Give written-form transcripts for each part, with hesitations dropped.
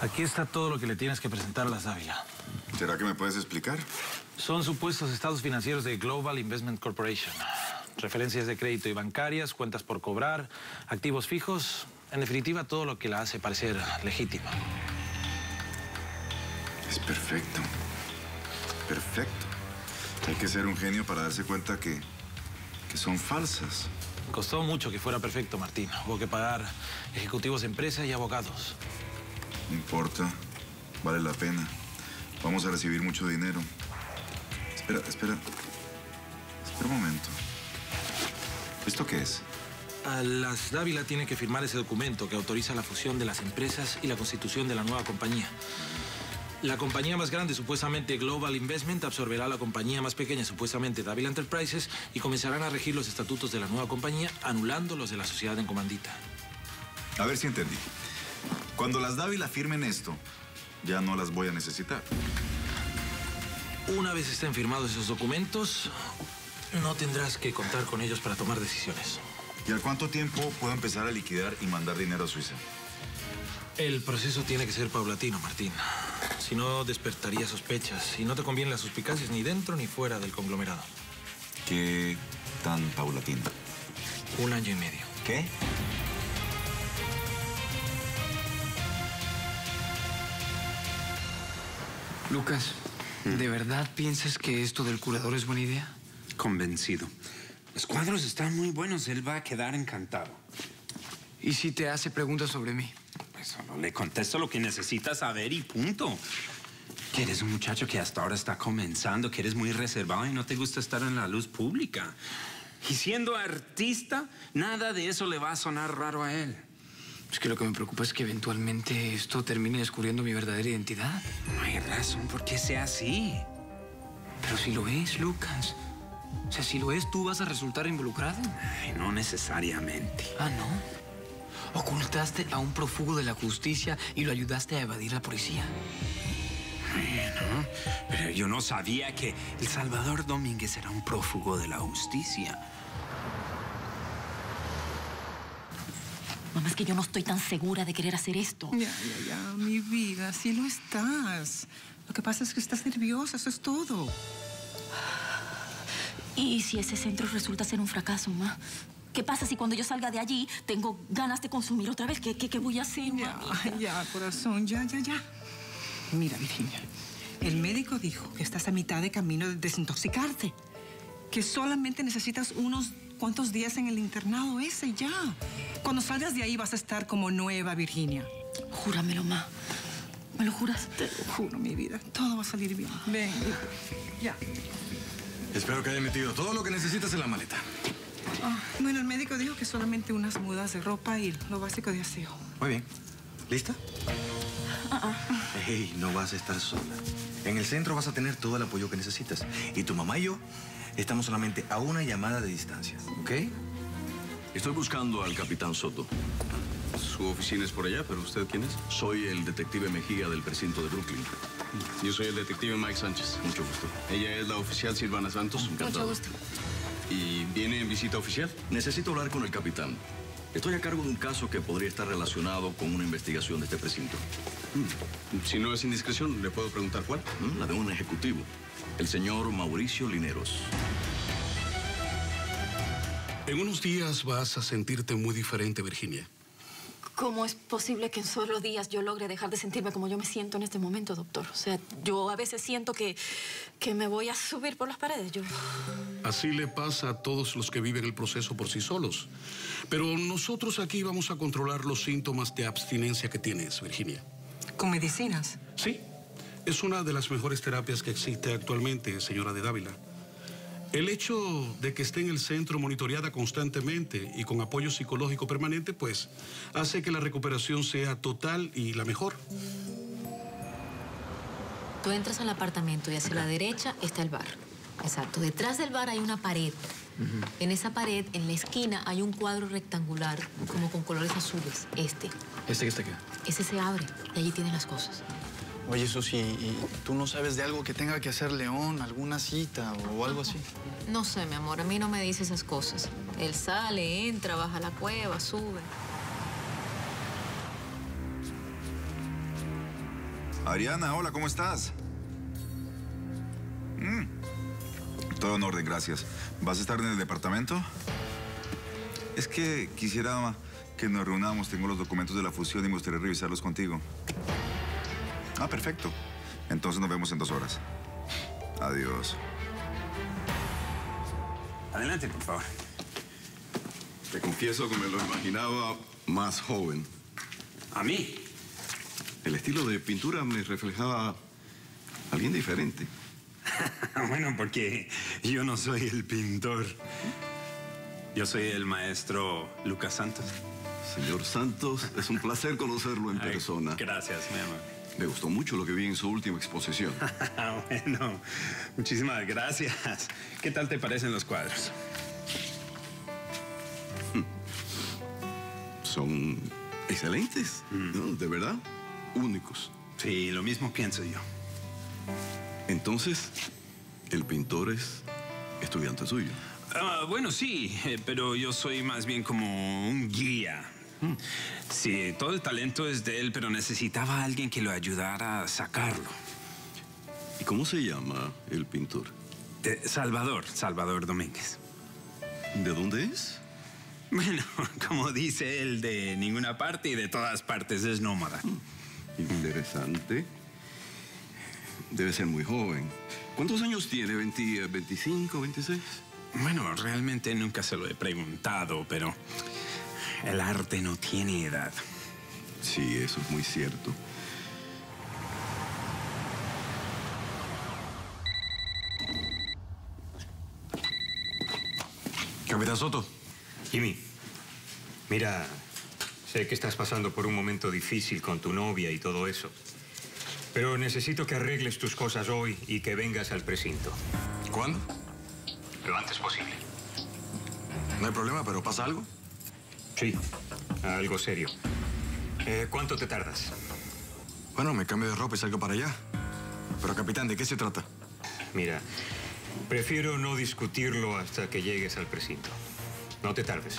Aquí está todo lo que le tienes que presentar a las Dávila. ¿Será que me puedes explicar? Son supuestos estados financieros de Global Investment Corporation. Referencias de crédito y bancarias, cuentas por cobrar, activos fijos. En definitiva, todo lo que la hace parecer legítima. Es perfecto. Perfecto. Hay que ser un genio para darse cuenta que son falsas. Costó mucho que fuera perfecto, Martín. Hubo que pagar ejecutivos de empresa y abogados. No importa. Vale la pena. Vamos a recibir mucho dinero. Espera un momento. ¿Esto qué es? Las Dávila tienen que firmar ese documento que autoriza la fusión de las empresas y la constitución de la nueva compañía. La compañía más grande, supuestamente Global Investment, absorberá a la compañía más pequeña, supuestamente Dávila Enterprises, y comenzarán a regir los estatutos de la nueva compañía, anulando los de la sociedad en comandita. A ver si entendí. Cuando las Dávila firmen esto, ya no las voy a necesitar. Una vez estén firmados esos documentos, no tendrás que contar con ellos para tomar decisiones. ¿Y al cuánto tiempo puedo empezar a liquidar y mandar dinero a Suiza? El proceso tiene que ser paulatino, Martín. Si no, despertaría sospechas. Y no te convienen las suspicacias ni dentro ni fuera del conglomerado. ¿Qué tan paulatino? 1 año y medio. ¿Qué? Lucas, ¿de verdad piensas que esto del curador es buena idea? Convencido. Los cuadros están muy buenos. Él va a quedar encantado. ¿Y si te hace preguntas sobre mí? Pues solo le contesto lo que necesita saber y punto. Que eres un muchacho que hasta ahora está comenzando, que eres muy reservado y no te gusta estar en la luz pública. Y siendo artista, nada de eso le va a sonar raro a él. Es que lo que me preocupa es que eventualmente esto termine descubriendo mi verdadera identidad. No hay razón por qué sea así. Pero si lo es, Lucas. O sea, si lo es, tú vas a resultar involucrado. Ay, no necesariamente. Ah, ¿no? Ocultaste a un prófugo de la justicia y lo ayudaste a evadir a la policía. Bueno, pero yo no sabía que el Salvador Domínguez era un prófugo de la justicia. Mamá, es que yo no estoy tan segura de querer hacer esto. Ya, mi vida, sí lo estás. Lo que pasa es que estás nerviosa, eso es todo. ¿Y si ese centro resulta ser un fracaso, ma? ¿Qué pasa si cuando yo salga de allí tengo ganas de consumir otra vez? ¿Qué voy a hacer, mamita? Ya, corazón, ya. Mira, Virginia, el médico dijo que estás a mitad de camino de desintoxicarte. Que solamente necesitas unos cuantos días en el internado ese, ya. Cuando salgas de ahí vas a estar como nueva, Virginia. Júramelo, ma. ¿Me lo juras? Te lo juro, mi vida. Todo va a salir bien. Ven, ya. Espero que haya metido todo lo que necesitas en la maleta. Bueno, el médico dijo que solamente unas mudas de ropa y lo básico de aseo. Muy bien. ¿Lista? Hey, no vas a estar sola. En el centro vas a tener todo el apoyo que necesitas. Y tu mamá y yo estamos solamente a una llamada de distancia, ¿ok? Estoy buscando al capitán Soto. Su oficina es por allá, pero ¿usted quién es? Soy el detective Mejía del precinto de Brooklyn. Yo soy el detective Mike Sánchez. Mucho gusto. Ella es la oficial Silvana Santos. Encantado. Mucho gusto. ¿Y viene en visita oficial? Necesito hablar con el capitán. Estoy a cargo de un caso que podría estar relacionado con una investigación de este precinto. Si no es indiscreción, ¿le puedo preguntar cuál? La de un ejecutivo. El señor Mauricio Lineros. En unos días vas a sentirte muy diferente, Virginia. ¿Cómo es posible que en solo días yo logre dejar de sentirme como yo me siento en este momento, doctor? O sea, yo a veces siento que me voy a subir por las paredes. Así le pasa a todos los que viven el proceso por sí solos. Pero nosotros aquí vamos a controlar los síntomas de abstinencia que tienes, Virginia. ¿Con medicinas? Sí, es una de las mejores terapias que existe actualmente, señora de Dávila. El hecho de que esté en el centro monitoreada constantemente y con apoyo psicológico permanente, pues, hace que la recuperación sea total y la mejor. Tú entras al apartamento y hacia la derecha está el bar. Exacto. Detrás del bar hay una pared. En esa pared, en la esquina, hay un cuadro rectangular, como con colores azules. ¿Este que está aquí? Ese se abre y allí tienen las cosas. Oye, Susi, ¿y tú no sabes de algo que tenga que hacer León? ¿Alguna cita o algo así? No sé, mi amor, a mí no me dice esas cosas. Él sale, entra, baja a la cueva, sube. Ariana, hola, ¿cómo estás? Todo en orden, gracias. ¿Vas a estar en el departamento? Es que quisiera que nos reunamos. Tengo los documentos de la fusión y me gustaría revisarlos contigo. Ah, perfecto. Entonces nos vemos en 2 horas. Adiós. Adelante, por favor. Te confieso que me lo imaginaba más joven. ¿A mí? El estilo de pintura me reflejaba a alguien diferente. Bueno, porque yo no soy el pintor. Yo soy el maestro Lucas Santos. Señor Santos, es un placer conocerlo en persona. Gracias, mi amor. Me gustó mucho lo que vi en su última exposición. Bueno, muchísimas gracias. ¿Qué tal te parecen los cuadros? Son excelentes, ¿no? De verdad, únicos. Sí, lo mismo pienso yo. Entonces, el pintor es estudiante suyo. Bueno, sí, pero yo soy más bien como un guía. Sí, todo el talento es de él, pero necesitaba a alguien que lo ayudara a sacarlo. ¿Y cómo se llama el pintor? Salvador Domínguez. ¿De dónde es? Bueno, como dice él, de ninguna parte y de todas partes, es nómada. Interesante. Debe ser muy joven. ¿Cuántos años tiene? ¿20, 25, 26? Bueno, realmente nunca se lo he preguntado, pero el arte no tiene edad. Sí, eso es muy cierto. Capitán Soto. Jimmy, mira, sé que estás pasando por un momento difícil con tu novia y todo eso, pero necesito que arregles tus cosas hoy y que vengas al precinto. ¿Cuándo? Lo antes posible. No hay problema, pero ¿pasa algo? Sí, algo serio. ¿Cuánto te tardas? Bueno, me cambio de ropa y salgo para allá. Pero, capitán, ¿de qué se trata? Mira, prefiero no discutirlo hasta que llegues al precinto. No te tardes.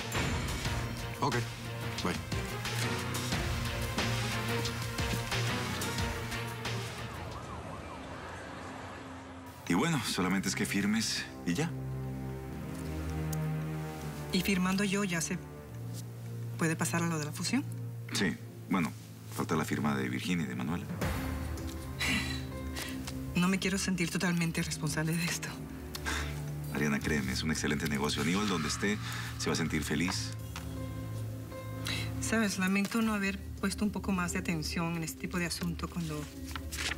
Ok, bye. Y bueno, solamente es que firmes y ya. Y firmando yo ya se puede pasar a lo de la fusión. Sí, bueno, falta la firma de Virginia y de Manuela. No me quiero sentir totalmente responsable de esto. Ariana, créeme, es un excelente negocio. Aníbal, donde esté, se va a sentir feliz. Sabes, lamento no haber puesto un poco más de atención en este tipo de asunto cuando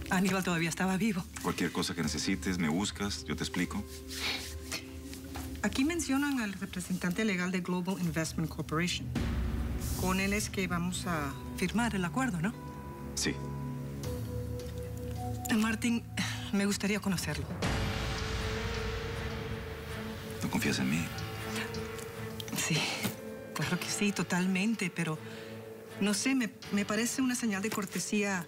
Aníbal todavía estaba vivo. Cualquier cosa que necesites, me buscas, yo te explico. Aquí mencionan al representante legal de Global Investment Corporation. Con él es que vamos a firmar el acuerdo, ¿no? Sí. Martín, me gustaría conocerlo. ¿No confías en mí? Sí, claro que sí, totalmente, pero no sé, me parece una señal de cortesía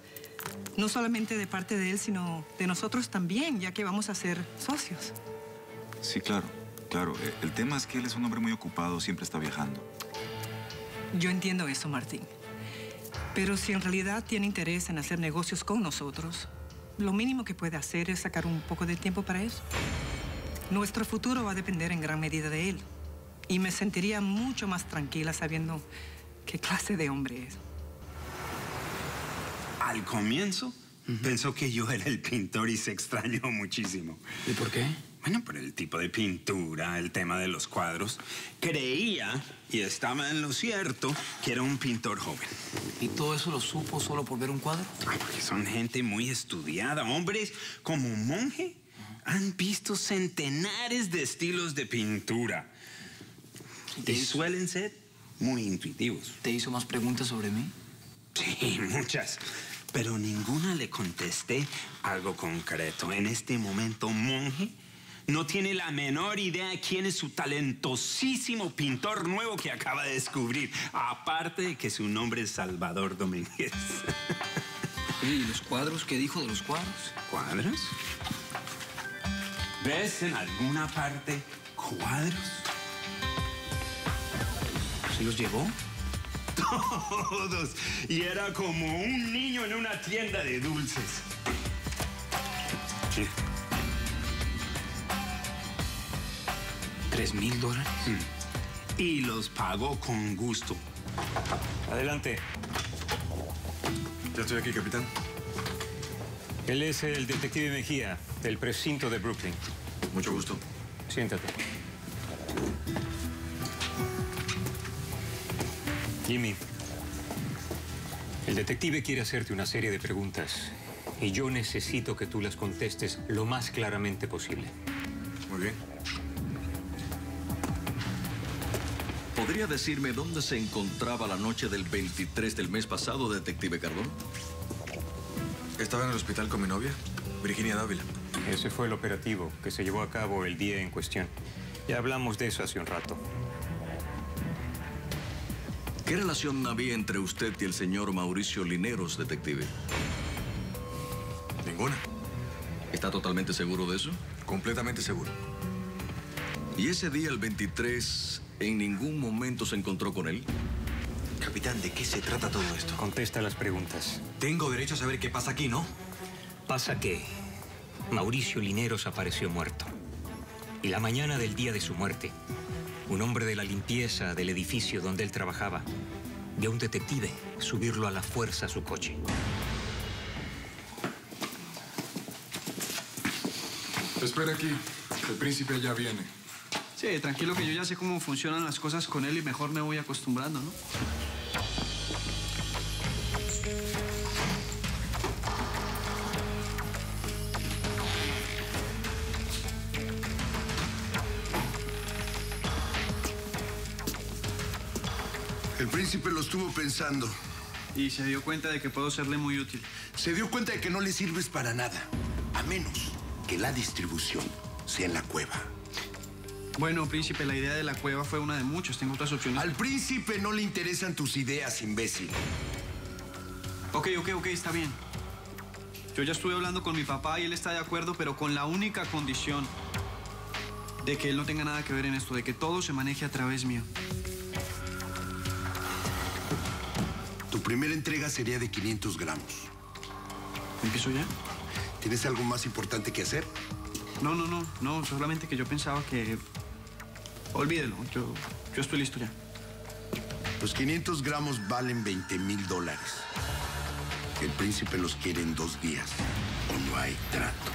no solamente de parte de él, sino de nosotros también, ya que vamos a ser socios. Sí, claro, claro. El tema es que él es un hombre muy ocupado, siempre está viajando. Yo entiendo eso, Martín. Pero si en realidad tiene interés en hacer negocios con nosotros, lo mínimo que puede hacer es sacar un poco de tiempo para eso. Nuestro futuro va a depender en gran medida de él. Y me sentiría mucho más tranquila sabiendo qué clase de hombre es. Al comienzo, pensó que yo era el pintor y se extrañó muchísimo. ¿Y por qué? Bueno, por el tipo de pintura, el tema de los cuadros. Creía, y estaba en lo cierto, que era un pintor joven. ¿Y todo eso lo supo solo por ver un cuadro? Porque son gente muy estudiada. Hombres como Monje han visto centenares de estilos de pintura. Y suelen ser muy intuitivos. ¿Te hizo más preguntas sobre mí? Sí, muchas. Pero ninguna le contesté algo concreto. En este momento, Monje no tiene la menor idea de quién es su talentosísimo pintor nuevo que acaba de descubrir. Aparte de que su nombre es Salvador Domínguez. ¿Y los cuadros? ¿Qué dijo de los cuadros? ¿Cuadros? ¿Ves en alguna parte cuadros? ¿Se los llevó? Todos. Y era como un niño en una tienda de dulces. Sí. $3,000. Y los pagó con gusto. Adelante. Ya estoy aquí, capitán. Él es el detective Mejía, del precinto de Brooklyn. Mucho gusto. Siéntate. Jimmy, el detective quiere hacerte una serie de preguntas y yo necesito que tú las contestes lo más claramente posible. Muy bien. ¿Podría decirme dónde se encontraba la noche del 23 del mes pasado, detective Cardón? Estaba en el hospital con mi novia, Virginia Dávila. Ese fue el operativo que se llevó a cabo el día en cuestión. Ya hablamos de eso hace un rato. ¿Qué relación había entre usted y el señor Mauricio Lineros, detective? Ninguna. ¿Está totalmente seguro de eso? Completamente seguro. ¿Y ese día, el 23, en ningún momento se encontró con él? Capitán, ¿de qué se trata todo esto? Contesta las preguntas. Tengo derecho a saber qué pasa aquí, ¿no? Pasa que Mauricio Lineros apareció muerto. Y la mañana del día de su muerte, un hombre de la limpieza del edificio donde él trabajaba vio a un detective subirlo a la fuerza a su coche. Espera aquí. El príncipe ya viene. Sí, tranquilo que yo ya sé cómo funcionan las cosas con él y mejor me voy acostumbrando, ¿no? El príncipe lo estuvo pensando. Y se dio cuenta de que puedo serle muy útil. Se dio cuenta de que no le sirves para nada, a menos que la distribución sea en la cueva. Bueno, príncipe, la idea de la cueva fue una de muchas. Tengo otras opciones. Al príncipe no le interesan tus ideas, imbécil. Ok, está bien. Yo ya estuve hablando con mi papá y él está de acuerdo, pero con la única condición de que él no tenga nada que ver en esto, de que todo se maneje a través mío. Tu primera entrega sería de 500 gramos. ¿Empiezo ya? ¿Tienes algo más importante que hacer? No, solamente que yo pensaba que... Olvídelo, yo estoy listo ya. Los 500 gramos valen $20,000. El príncipe los quiere en 2 días o no hay trato.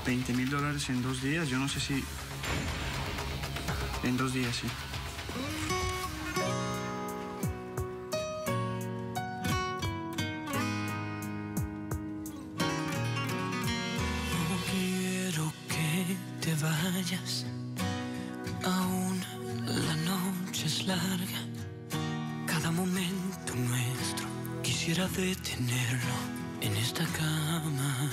$20,000 en 2 días, yo no sé si... En 2 días, sí. Vayas, aún la noche es larga, cada momento nuestro quisiera detenerlo en esta cama.